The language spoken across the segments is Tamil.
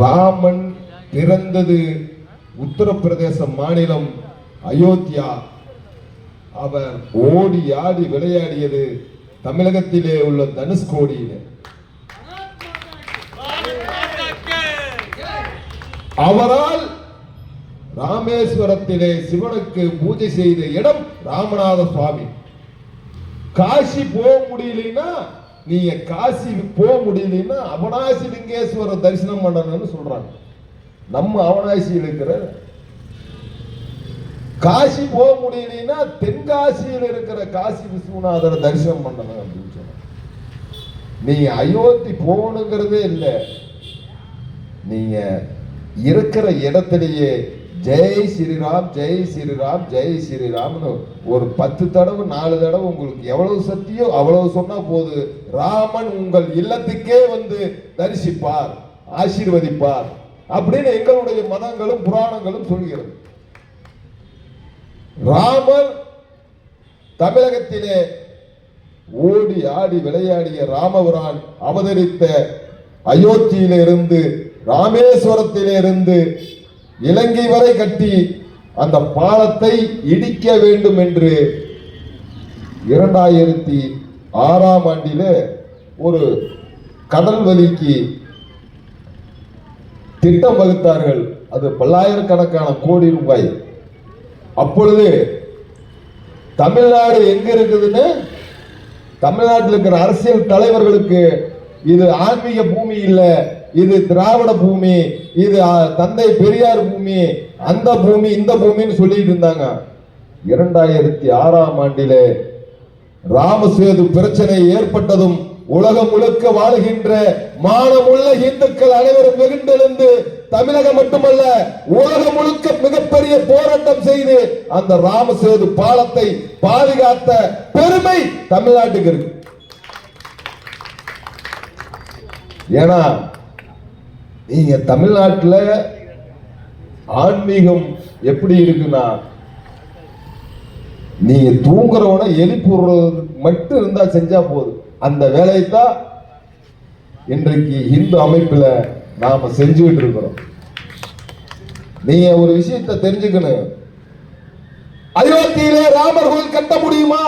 ராமன் பிறந்தது உத்தரப்பிரதேச மாநிலம் அயோத்தியா. அவர் ஓடி ஆடி விளையாடியது தமிழகத்திலே உள்ள தனுஷ்கோடியிலே. அவரால் ராமேஸ்வரத்திலே சிவனுக்கு பூஜை செய்த இடம் ராமநாத சுவாமி. காசி போக முடியலன்னா, நீங்க காசி போக முடியலன்னா அவனாசி லிங்கேஸ்வரர் தரிசனம் பண்ணணும்னு சொல்றாங்க. நம்ம அவனாசியில் இருக்கிற காசி போக முடியலன்னா தென்காசியில் இருக்கிற காசி விஸ்வநாதரை தரிசனம் பண்ணணும் அப்படின்னு சொன்னாங்க. நீங்க அயோத்தி போகணுங்கிறதே இல்லை, நீங்க இருக்கிற இடத்திலேயே ஜெய் ஸ்ரீராம் ஜெய் ஸ்ரீராம் ஜெய் ஸ்ரீராம்னு ஒரு 10 தடவை 4 தடவை உங்களுக்கு எவ்வளவு சக்தியோ அவ்வளவு சொன்னா போது, ராமன் உங்கள் இல்லத்துக்கே வந்து தரிசிப்பார், ஆசீர்வதிப்பார் அப்படின்னு எங்களுடைய மதங்களும் புராணங்களும் சொல்கிறது. ராமர் தமிழகத்திலே ஓடி ஆடி விளையாடிய ராமபிரான் அவதரித்த அயோத்தியிலிருந்து ராமேஸ்வரத்திலிருந்து இலங்கை வரை கட்டி அந்த பாலத்தை இடிக்க வேண்டும் என்று 2006ஆம் ஆண்டிலே ஒரு கடல் வலிக்கு திட்டம் வகுத்தார்கள். அது பல்லாயிரக்கணக்கான கோடி ரூபாய். அப்பொழுது தமிழ்நாடு எங்க இருக்குதுன்னு தமிழ்நாட்டில் இருக்கிற அரசியல் தலைவர்களுக்கு இது ஆன்மீக பூமி இல்லை, இது திராவிட பூமி, இது தந்தை பெரியார் பூமி, அந்த பூமி இந்த பூமின்னு சொல்லிட்டு இருந்தாங்க. 2006ஆம் ஆண்டிலே ராமசேது பிரச்சனை ஏற்பட்டதும் உலகம் முழுக்க வாழுகின்ற மானமுள்ள இந்துக்கள் அனைவரும் வெகுண்டெழுந்து தமிழகம் மட்டுமல்ல உலகம் முழுக்க மிகப்பெரிய போராட்டம் செய்து அந்த ராமசேது பாலத்தை பாதுகாத்த பெருமை தமிழ்நாட்டுக்கு இருக்கு. ஏன்னா நீங்க தமிழ்நாட்டில் ஆன்மீகம் எப்படி இருக்குன்னா, நீங்க தூங்குறவன எழுப்புறது மட்டும் இருந்தா செஞ்சா போதும். அந்த வேலையை தான் இன்றைக்கு இந்து அமைப்புல நாம செஞ்சுக்கிட்டு இருக்கிறோம். நீங்க ஒரு விஷயத்தை தெரிஞ்சுக்கணும். அயோத்தியிலே ராமர் கோயில் கட்ட முடியுமா?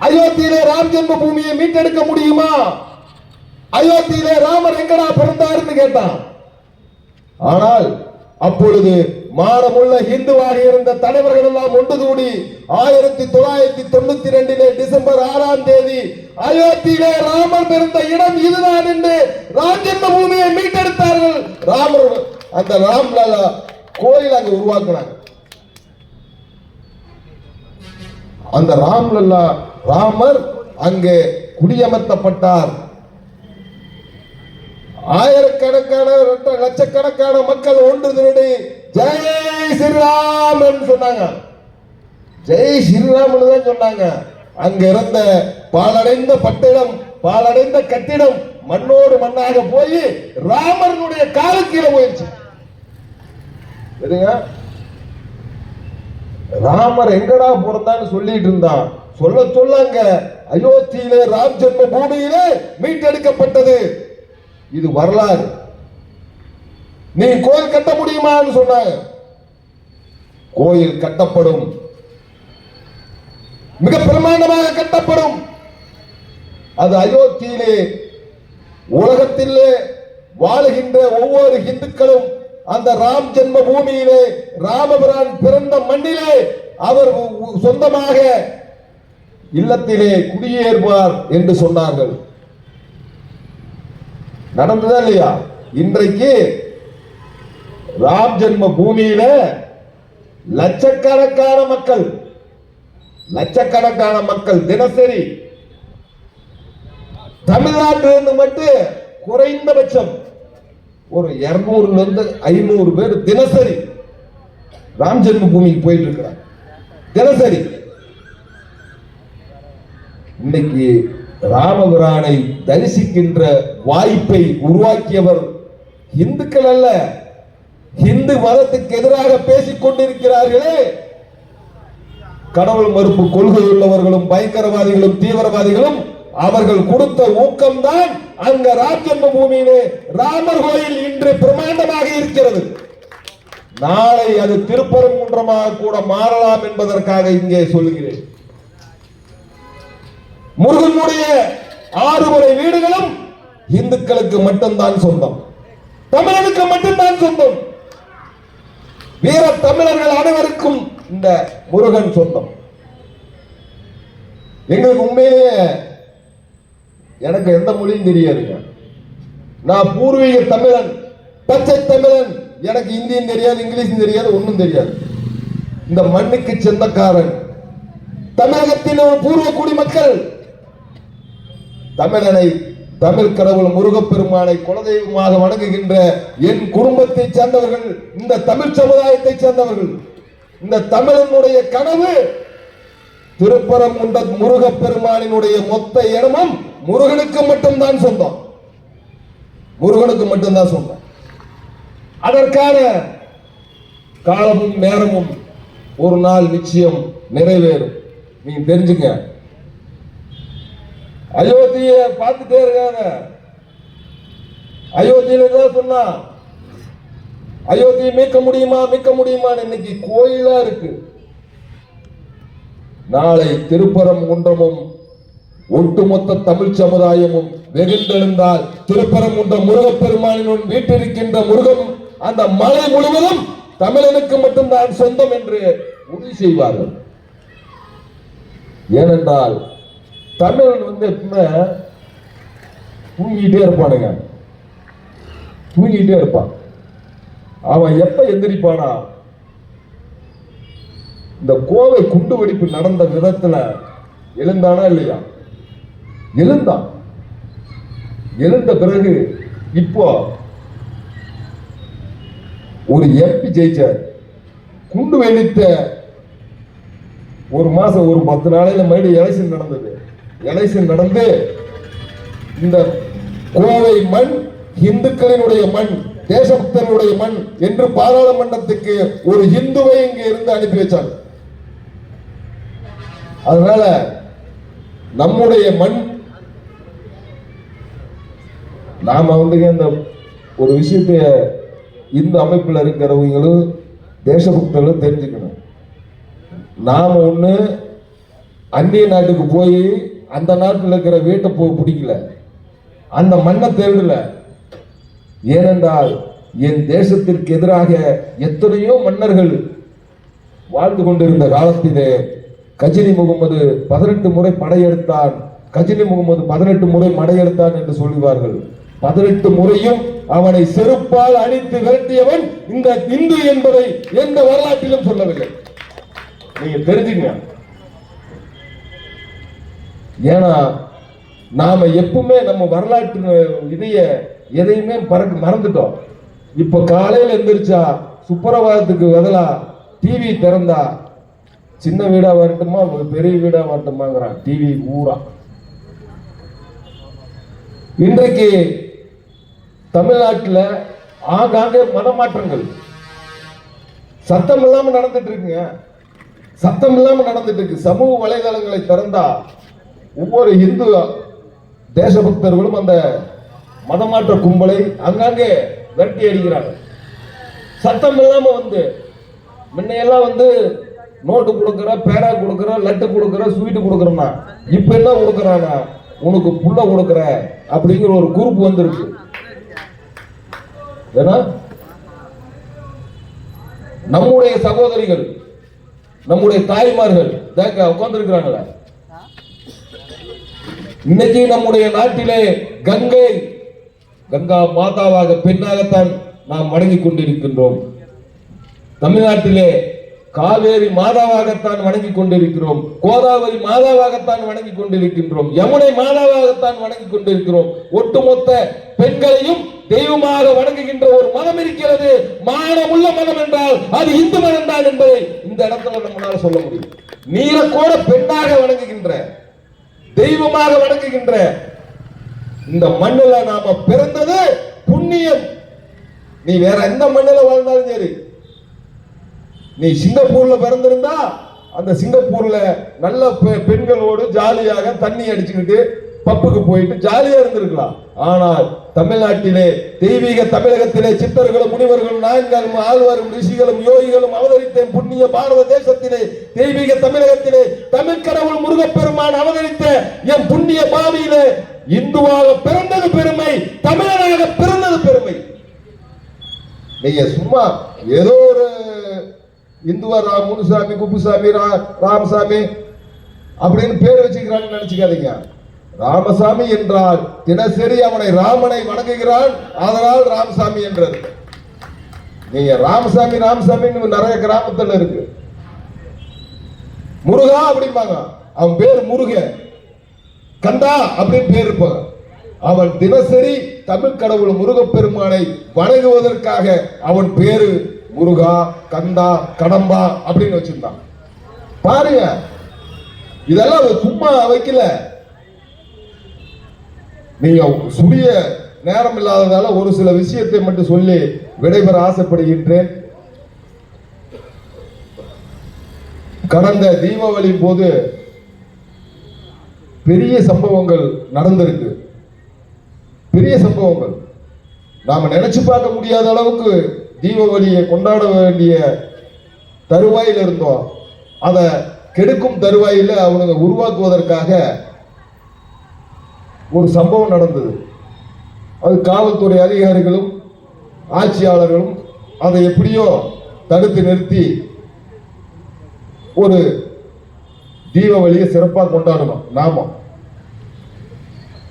அயோத்தியிலே ராம் ஜென்ம பூமியை மீட்டெடுக்க முடியுமா? அயோத்தியிலே ராமர் எங்கடா பிறந்தாருன்னு கேட்டான். ஆனால் அப்பொழுது மானமுள்ள இந்துவாக இருந்த தலைவர்கள் எல்லாம் ஒன்று கூடி 1992 டிசம்பர் 6ஆம் தேதி அயோத்தியிலே ராமர் பிறந்த இடம் இதுதான் என்று ராம் ஜென்ம பூமியை மீட்டெடுத்தார்கள். ராமர் அந்த ராம்லல்லா கோயில் அங்க உருவாக்கினாங்க. அந்த ராம்லல்லா ராமர் அங்கே குடியமர்த்தப்பட்டார். ஆயிரக்கணக்கான லட்சக்கணக்கான மக்கள் ஒன்று திரடி ஜெய் ஸ்ரீராம் சொன்னாங்க. ஜெய் ஸ்ரீராம் தான் சொன்னாங்க. அங்க இருந்த பாலடைந்த பட்டிடம், பாலடைந்த கட்டிடம் மண்ணோடு மண்ணாக போய் ராமனுடைய காலுக்கீழே போயிடுச்சு. ராமர் எங்கடா பிறந்தான்னு சொல்லிட்டு இருந்தான். சொல்ல சொல்லாங்க அயோத்தியிலே ராம் ஜென்ம பூமியிலே மீட்டெடுக்கப்பட்டது. இது வரலாறு. நீ கோயில் கட்ட முடியுமான்னு சொன்னாங்க. கோயில் கட்டப்படும், மிக பிரமாண்டமாக கட்டப்படும். அது அயோத்தியிலே உலகத்திலே வாழுகின்ற ஒவ்வொரு இந்துக்களும் அந்த ராம் ஜென்ம பூமியிலே ராமபிரான் பிறந்த மண்ணிலே அவர் சொந்தமாக இல்லத்திலே குடியேறுவார் என்று சொன்னார்கள். நடந்ததா இல்லையா? இன்றைக்கு ராம் ஜென்ம பூமியில லட்சக்கணக்கான மக்கள் தினசரி தமிழ்நாட்டிலிருந்து மட்டும் குறைந்தபட்சம் ஒரு 200 இருந்து 500 பேர் தினசரி ராம் ஜென்ம பூமிக்கு போயிட்டு இருக்கிறாங்க. தினசரி இன்னைக்கு ராமபிரானை தரிசிக்கின்ற வாய்ப்பை உருவாக்கியவர் இந்துக்கள் அல்ல. இந்து மதத்துக்கு எதிராக பேசிக் கொண்டிருக்கிறார்களே கடவுள் மறுப்பு கொள்கை உள்ளவர்களும் பயங்கரவாதிகளும் தீவிரவாதிகளும் அவர்கள் கொடுத்த ஊக்கம்தான் அங்க ராம் ஜென்ம பூமியிலே ராமர் கோயில் இன்று நாளை அது திருப்பரங்குன்றமாக கூட மாறலாம் என்பதற்காக இங்கே சொல்லுகிறேன். முருகனுடைய 6 முறை வீடுகளும் இந்துக்களுக்கு மட்டும்தான் சொந்தம், தமிழனுக்கு மட்டும்தான் சொந்தம். வீர தமிழர்கள் அனைவருக்கும் இந்த முருகன் சொந்தம். எங்களுக்கு உண்மையிலேயே எனக்கு எந்த மொழியும் தெரியாதுங்க. நான் பூர்வீக தமிழன், பச்சை தமிழன். எனக்கு இந்தியும் தெரியாது, இங்கிலீஷும் தெரியாது, ஒன்றும் தெரியாது. இந்த மண்ணுக்கு சொந்தக்காரன் தமிழகத்தின் ஒரு பூர்வ குடிமக்கள். தமிழனை, தமிழ் கடவுள் முருகப்பெருமானை குலதெய்வமாக வணங்குகின்ற என் குடும்பத்தை சேர்ந்தவர்கள், இந்த தமிழ் சமுதாயத்தை சேர்ந்தவர்கள். இந்த தமிழனுடைய கனவு திருப்பரங்குன்ற முருகப்பெருமானினுடைய மொத்த இடமும் முருகனுக்கு மட்டும்தான் சொந்தம், முருகனுக்கு மட்டும்தான் சொந்தம். அதற்கான காலமும் நேரமும் ஒரு நாள் நிச்சயம் நிறைவேறும். நீங்க தெரிஞ்சுங்க. அயோத்திய பார்த்துட்டே இருக்காங்க. அயோத்தியில தான் சொன்னா அயோத்தியை மீட்க முடியுமா மீட்க முடியுமான்னு இன்னைக்கு கோயிலா இருக்கு. நாளை திருப்பரங்குன்றமும் ஒட்டுமொத்த தமிழ் சமுதாயமும் வெகுண்டெழுந்தால் திருப்பரங்குன்ற முருகப்பெருமானின் வீட்டிருக்கின்ற முருகன் அந்த மலை முழுவதும் தமிழனுக்கு மட்டும்தான் சொந்தம் என்று உறுதி செய்வார்கள். ஏனென்றால் தமிழன் எப்பவுமே தூங்கிட்டே இருப்பானுங்க, தூங்கிட்டே இருப்பான். அவன் எப்ப எந்திரிப்பானா, இந்த கோவை குண்டு வெடிப்பு நடந்த விதத்துல எழுந்தானா இல்லையா? எழுந்தான். எழுந்த பிறகு இப்போ ஒரு எம்பி ஜெயிச்சார். குண்டு வெடித்த ஒரு மாசம் ஒரு 10 நாளையில மறுபடியும் எலெக்ஷன் நடந்தது. எலெக்ஷன் நடந்து இந்த கோவை மண் இந்துக்களினுடைய மண், தேசபக்தர்களுடைய மண் என்று பாராளுமன்றத்துக்கு ஒரு இந்துவை இங்க இருந்து அனுப்பி வச்சாங்க. அதனால நம்முடைய மண், நாம இந்த ஒரு விஷயத்தை இந்து அமைப்பில் இருக்கிறவங்களும் தேசபக்தர்களும் தெரிஞ்சுக்கணும். நாம ஒண்ணு அந்நிய நாட்டுக்கு போய் அந்த நாட்டில் இருக்கிற வீட்டை பிடிக்கல, அந்த மண்ணை தேடல. ஏனென்றால் என் தேசத்திற்கு எதிராக எத்தனையோ மன்னர்கள் வாழ்ந்து கொண்டிருந்த காலத்திலே கஜினி முகமது 18 முறை படையெடுத்தான், கஜினி முகமது 18 முறை படையெடுத்தான் என்று சொல்லுவார்கள். 18 முறையும் அவனை செருப்பால் அடித்து விரட்டியவன் இந்த இந்து என்பதை எந்த வரலாற்றிலும் சொல்லவில்லை. நீங்க தெரிஞ்சுங்க. ஏன்னா நாம எப்பவுமே நம்ம வரலாற்று எதையுமே மறந்துட்டோம். இப்ப காலையில் எந்திரிச்சா சுப்பிரபாதத்துக்கு பதிலா டிவி திறந்தா சின்ன வீடா வரட்டுமா பெரிய வீடா வரட்டுமாங்கிறான் டிவி ஊரா. இன்றைக்கு தமிழ்நாட்டில் ஆங்காங்கே மதமாற்றங்கள் சத்தம் இல்லாம நடந்துட்டு இருக்குங்க, சத்தம் இல்லாம நடந்துட்டு இருக்கு. சமூக வலைதளங்களை திறந்தா ஒவ்வொரு இந்து தேசபக்தர்களும் அந்த மதமாற்ற கும்பலை அங்கங்கே விரட்டி அடிக்கிறாங்க. சத்தம் இல்லாம முன்னையெல்லாம் நோட்டு கொடுக்குற, பேரா கொடுக்குற, லட்டு கொடுக்குற, ஸ்வீட்டு கொடுக்குறனா, இப்ப என்ன கொடுக்குறானா உனக்கு புள்ள கொடுக்குற அப்படிங்கிற ஒரு குரூப் வந்துருக்கு. ஏன்னா நம்முடைய சகோதரிகள், நம்முடைய தாய்மார்கள் உட்கார்ந்து இருக்கிறாங்கள. இன்னைக்கு நம்முடைய நாட்டிலே கங்கா மாதாவாக பெண்ணாகத்தான் நாம் வணங்கிக் கொண்டிருக்கின்றோம். தமிழ்நாட்டிலே காவேரி மாதாவாகத்தான் வணங்கிக் கொண்டிருக்கிறோம், கோதாவரி மாதாவாகத்தான் வணங்கிக் கொண்டிருக்கின்றோம், யமுனை மாதாவாகத்தான் வணங்கிக் கொண்டிருக்கிறோம். ஒட்டுமொத்த பெண்களையும் தெய்வமாக வணங்குகின்ற ஒரு மதம் இருக்கிறது. மானமுள்ள மதம் என்றால் அது இந்து மதம் தான் என்பதை இந்த இடத்துல நம்மளால சொல்ல முடியும். நீலக்கோட பெண்ணாக வணங்குகின்ற, தெய்வமாக வணங்குகின்ற இந்த மண்ணில நாம பிறந்தது புண்ணியம். நீ வேற எந்த மண்ணில வாழ்ந்தாலும் சரி, நீ சிங்கப்பூர்ல பிறந்திருந்தா அந்த சிங்கப்பூர்ல நல்ல பெண்களோடு ஜாலியாக தண்ணி அடிச்சுக்கிட்டு பப்புக்கு போயிட்டு ஜாலியா இருந்திருக்கலாம். ஆனால் தமிழ்நாட்டிலே தெய்வீக தமிழகத்திலே சித்தர்களும் முனிவர்களும் நாயன்களும் ஆழ்வாரும் ரிஷிகளும் யோகிகளும் அவதரித்த புண்ணிய பாரத தேசத்திலே தெய்வீக தமிழகத்திலே தமிழ் கடவுள் முருகப்பெருமான் அவதரித்த என் புண்ணிய பாவியிலே இந்துவாக பிறந்தது பெருமை, தமிழனாக பிறந்தது பெருமை. நீங்க சும்மா ஏதோ ஒரு இந்துவா முனுசாமி குப்புசாமி ராமசாமி அப்படின்னு பேர் வச்சுக்கிறான்னு நினைச்சுக்காதீங்க. ராமசாமி என்றால் தினசரி அவனை ராமனை வணங்குகிறான், அதனால் ராமசாமி என்றது. நீங்க ராமசாமி ராமசாமி நிறைய கிராமத்துல இருக்கு. முருகா அப்படிம்பாங்க, அவன் பேர் முருக. கந்தா அப்படின்னு பேர் இருப்பாங்க. அவன் தினசரி தமிழ் கடவுள் முருகப்பெருமானை வணங்குவதற்காக அவன் பேரு முருகா, கந்தா, கடம்பா அப்படின்னு வச்சிருந்தான். பாருங்க, இதெல்லாம் சும்மா வைக்கல. நீங்க சுரிய நேரம் இல்லாததால ஒரு சில விஷயத்தை மட்டும் சொல்லி விடைபெற ஆசைப்படுகின்றேன். கடந்த தீபாவளி போது பெரிய சம்பவங்கள் நடந்திருக்கு. பெரிய சம்பவங்கள் நாம நினைச்சு பார்க்க முடியாத அளவுக்கு தீபாவளியை கொண்டாட வேண்டிய தருவாயில் இருந்தோம். அதை கெடுக்கும் தருவாயில் அவனுங்க உருவாக்குவதற்காக ஒரு சம்பவம் நடந்தது. அது காவல்துறை அதிகாரிகளும் ஆட்சியாளர்களும் அதை எப்படியோ தடுத்து நிறுத்தி ஒரு தீபாவளியை சிறப்பாக கொண்டாடணும். நாம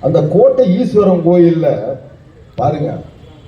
அந்த கோட்டை ஈஸ்வரன் கோயில்ல பாருங்க,